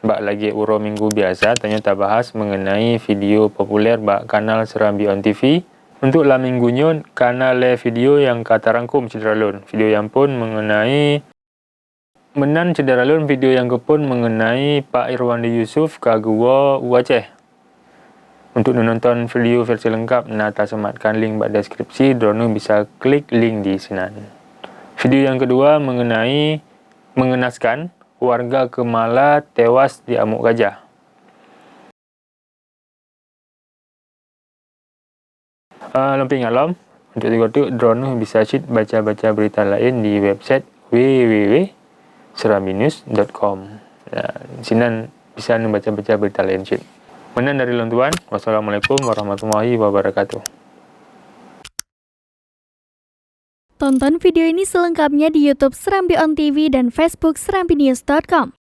Bak lagi uro minggu biasa, tanya tak bahas mengenai video populer bak kanal Serambi On TV. Untuk lah minggunya, kanal video yang kata rangkum cederalun. Video yang pun mengenai menan cederalun video yang kepun mengenai Pak Irwandi Yusuf kagua Aceh. Untuk menonton video versi lengkap, nata sematkan link bak deskripsi, drone bisa klik link di sini. Video yang kedua mengenai mengenaskan warga Kemala tewas di amuk gajah. Lemping alam, untuk itu drone bisa cit baca-baca berita lain di website www.serambinews.com. Sini bisa membaca-baca berita lain cit. Menan dari lontuan. Wassalamualaikum warahmatullahi wabarakatuh. Tonton video ini selengkapnya di YouTube Serambi On TV dan Facebook serambinews.com.